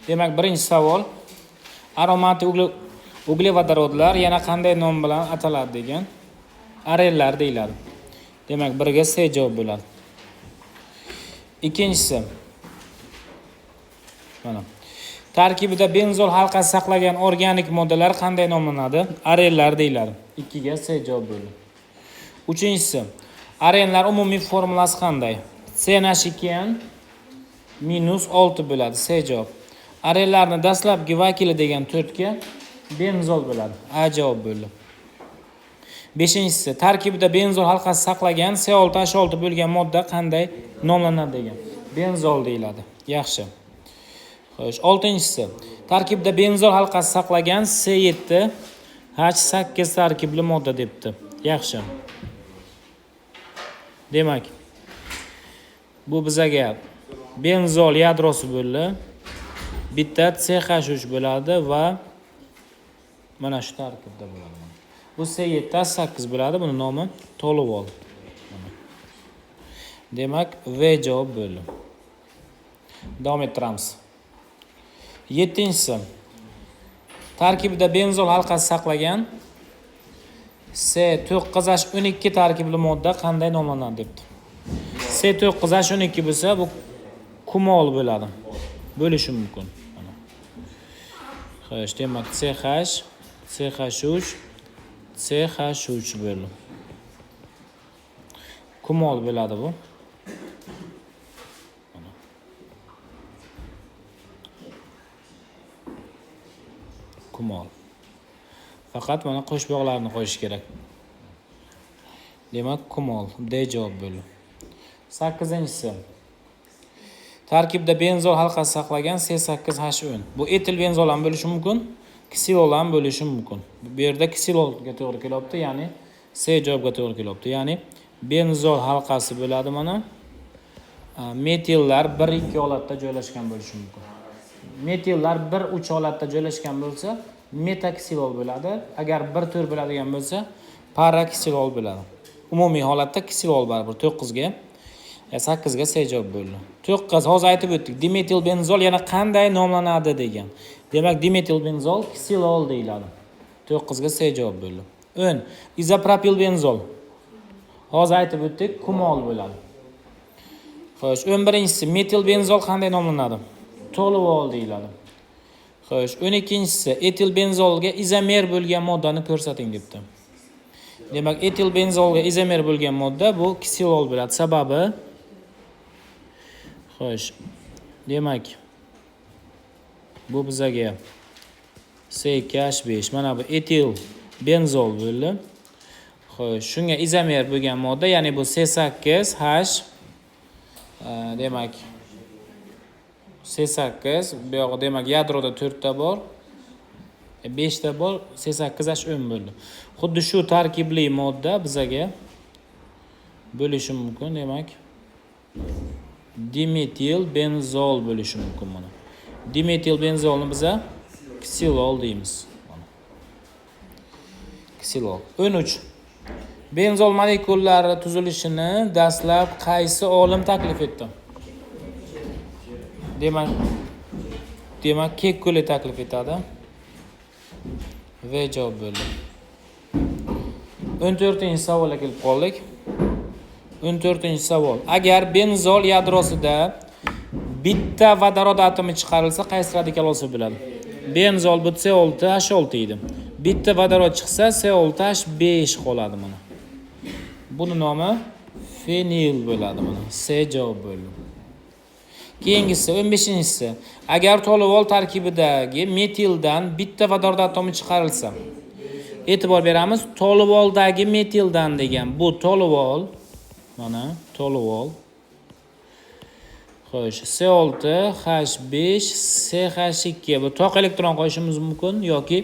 Demak, birinchi savol. Aromatik uglevodorodlar yana qanday nom bilan ataladi degan. Arellar deyiladi. Demak, biriga C javob bo'ladi. Ikkinchisi. Mana. Tarkibida benzol halqasi saqlagan organik moddalar qanday nomlanadi? Arenlar deyiladi. 2 ga C javob bo'ldi. Uchinchisi. Arenlar umumiy formulasi qanday? CH2 -6 bo'ladi. C javob. Arenlarning dastlabki vakili degan 4 ga benzol bo'ladi. A javob bo'ldi. Beshinchisi. Tarkibida benzol halqasi saqlagan C6H6 bo'lgan modda qanday nomlanadi degan. Benzol deyiladi. Yaxshi. Xo'sh, oltinchisi. Tarkibda benzol halqasi saqlagan C7H8 tarkibli modda debdi. Yaxshi. Demak, bu bizaga benzol yadrosi bo'ldi. Bitta CH3 bo'ladi va mana shu tarkibda bo'ladi. Bu C7H8 bo'ladi, buni nomi toluvol. Demak, V javob bo'ldi. Davom ettiramiz. 7-si. Tarkibida benzol halqasi saqlagan C9H12 tarkibli modda qanday nomlanadi debdi. C9H12 bo'lsa, bu kumol bo'ladi. Bo'lishi mumkin. Xo'sh, demak CH3 bo'ldi. Kumol bo'ladi bu. Kumol. Faqat mana qo'shboqlarni qo'yish kerak. Demak, kumol. D javob bo'ldi. 8-si. Tarkibda benzol halqasi saqlagan C8H10. Bu etil benzol ham bo'lishi mumkin, ksilol ham bo'lishi mumkin. Bu yerda ksilolga to'g'ri kelyapti, ya'ni C javobga to'g'ri kelyapti. Ya'ni benzol halqasi bo'ladi mana. Metillar 1-2 holatda joylashgan bo'lishi mumkin. Metillar 1-3 holatda joylashgan bo'lsa, metaksilol bo'ladi. Agar 1-4 bo'ladigan bo'lsa, paraksilol bo'ladi. Umumiy holatda ksilol baribir 9 ga 8 ga C javob bo'ldi. 9 hozir aytib o'tdik. Dimetil benzol yana qanday nomlanadi degan. Demak, dimetil benzol ksilol deyiladi. 9 ga C javob bo'ldi. 10. Izopropil benzol. Hozir aytib o'tdik, kumol bo'ladi. Xo'sh, 11-si metil benzol qanday nomlanadi? Toluvol deyiladi. Xo'sh, 12-si etil benzolga izomer bo'lgan moddani ko'rsating debdi. Demak, etil benzolga izomer bo'lgan modda bu ksilol bo'ladi. Sababi xo'sh, demak, bu bizaga C2H5, mana bu etil benzol bo'ldi. Xo'sh, shunga izomer bo'lgan modda, ya'ni bu C8H demak C8, bu yo'q, demak yadroda 4 ta bor. 5 ta bor, C8H10 bo'ldi. Xuddi shu tarkibli modda bizaga bo'lishi mumkin, demak dimetil benzol bo'lishi mumkin mana. Dimetil benzolni biza ksilol deymiz. Ksilol. 13. Benzol molekullari tuzilishini dastlab qaysi olim taklif etdi? Demak, Kekkule taklif etadi. V javob bo'ldi. 14-savolga kelib qoldik. 14-savol. Agar benzol yadrosida bitta vodorod atomi chiqarilsa, qaysi radikal olsa bo'ladi? Benzol bu C6H6 edi. Bitta vodorod chiqsa, C6H5 qoladi mana. Buni nomi fenil bo'ladi mana. C javob bo'ldi. Keyingisi 15-si. Agar toluvol tarkibidagi metildan bitta vodorod atomi chiqarilsa, e'tibor beramiz, toluvoldagi metildan degan bu toluvol, mana toluvol. Xo'sh, C6H5 CH2 bu toq elektron qo'yishimiz mumkin yoki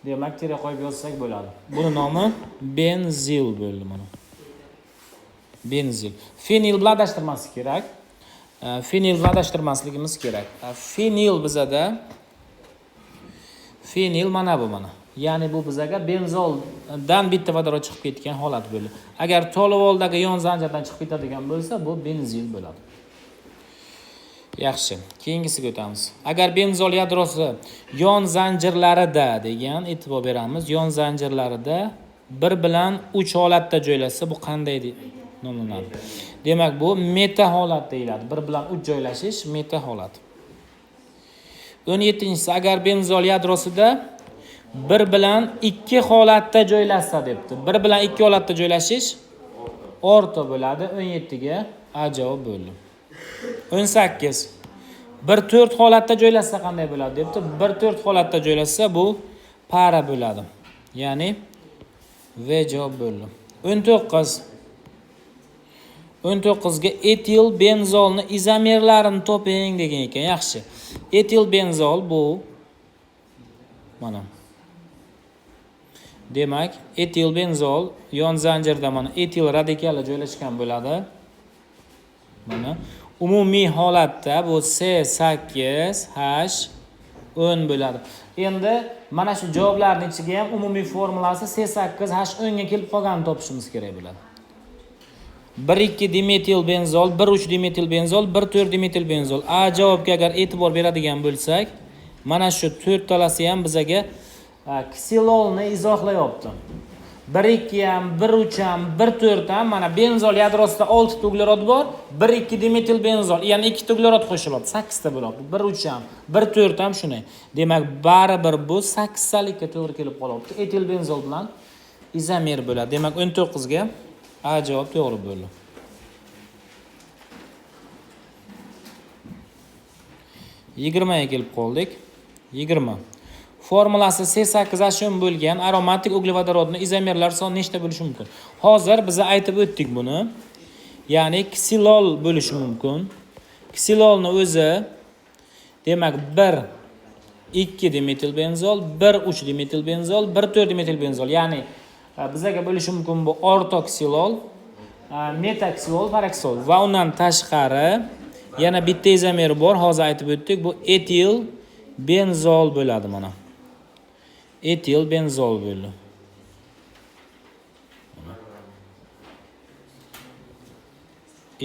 demak tira qo'yib yozsak bo'ladi. Buni nomi benzil bo'ldi mana. Benzil. Fenil bilan adashtirmaslik kerak. Fenil bilan adashtirmasligimiz kerak. Fenil bizada fenil mana bu mana. Ya'ni bu bizaga benzoldan bitta vodorod chiqib ketgan holat bo'ldi. Agar toluvoldagi yon zanjirdan chiqib ketadigan bo'lsa, bu benzil bo'ladi. Yaxshi. Keyingisiga o'tamiz. Agar benzol yadrosi yon zanjirlarida degan e'tibor beramiz. Yon zanjirlarida 1 bilan 3 holatda joylashsa bu qanday nomlanadi? Demak, bu meta holat deyiladi. 1 bilan 3 joylashish meta holat. 17-si agar benzol yadrosida 1 bilan 2 holatda joylashsa debdi. 1 bilan 2 holatda joylashish o'rta bo'ladi. 17 ga A javob bo'ldi. 18. 1/4 holatda joylashsa qanday bo'ladi debdi. 1/4 holatda joylashsa bu para bo'ladi. Ya'ni V javob bo'ldi. 19. 19 ga etil benzolni izomerlarini toping degan ekan. Yaxshi. Etil benzol bu mana. Demak, etil benzol yon zanjirda mana etil radikali joylashgan bo'ladi. Mana umumiy holatda bu C8H10 bo'ladi. Endi mana shu javoblarning ichiga ham umumiy formulasi C8H10 ga kelib qolganini topishimiz kerak bo'ladi. 1,2 dimetil benzol, 1,3 dimetil benzol, 1,4 dimetil benzol. A javobga agar e'tibor beradigan bo'lsak, mana shu 4 talasi ham bizaga ksilolni izohlayapti. 1,2 ham, 1,3 ham, 1,4 ham mana benzol yadrosida 6 ta uglerod bor. 1,2 dimetil benzol, ya'ni 2 ta uglerod qo'shiladi, 8 ta bo'ladi. 1,3 ham, 1,4 ham shunday. Demak, baribir bu 8 talikka to'g'ri kelib qolyapti. Etil benzol bilan izomer bo'ladi. Demak, 19 ga A javob to'g'ri bo'ldi. 20 ga kelib qoldik. 20. Formulasi C8H10 bo'lgan aromatik uglevodorodni izomerlar soni nechta bo'lishi mumkin? Hozir biz aytib o'tdik buni. Ya'ni ksilol bo'lishi mumkin. Ksilolni o'zi demak 1,2 dimetil benzol, 1,3 dimetil benzol, 1,4 dimetil benzol. Ya'ni bizaga bo'lishi mumkin bu ortoksilol, metaksilol, paraksilol va undan tashqari yana bitta izomer bor, hozir aytib o'tdik, bu etil benzol bo'ladi mana. Etil benzol bo'ldi.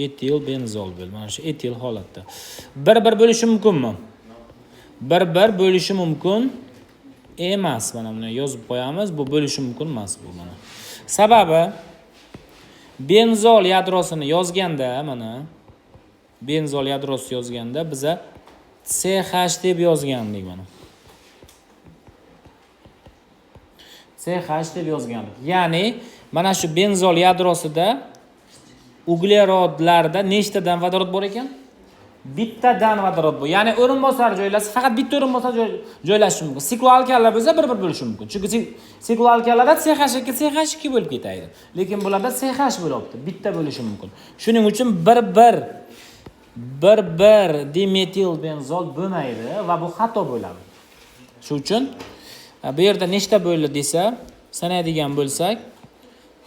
Etil benzol bo'ldi. Mana shu etil holatda. 1-1 bo'lishi mumkinmi? 1-1 bo'lishi mumkin emas. Mana buni yozib qo'yamiz. Bu bo'lishi mumkin emas bu mana. Sababi benzol yadrosini yozganda mana benzol yadrosi yozganda biza CH deb yozgandik mana. CH deb yozgandik. Ya'ni mana shu benzol yadrosida uglerodlarda nechtadan vodorod bor ekan? Bittadan vodorod bor. Ya'ni o'rinbosar joylasa faqat bitta o'rinbosar joylashi mumkin. Sikloalkanlar bo'lsa 1-1 bo'lishi mumkin. Chunki sikloalkanlarda CH2 CH2 bo'lib ketadi. Lekin bularda CH bo'lyapti. Bitta bo'lishi mumkin. Shuning uchun 1-1 dimetil benzol bo'lmaydi va bu xato bo'ladi. Shuning uchun bu yerda nechta bo'ldi desa, sanaydigan bo'lsak,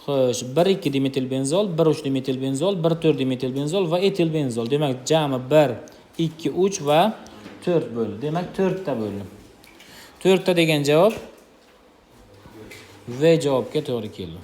xo'sh, 1,2 dimetil benzol, 1,3 dimetil benzol, 1,4 dimetil benzol va etil benzol. Demak, jami 1, 2, 3 va 4 bo'ldi. Demak, 4 ta bo'ldi. 4 ta degan javob V javobga to'g'ri keldi.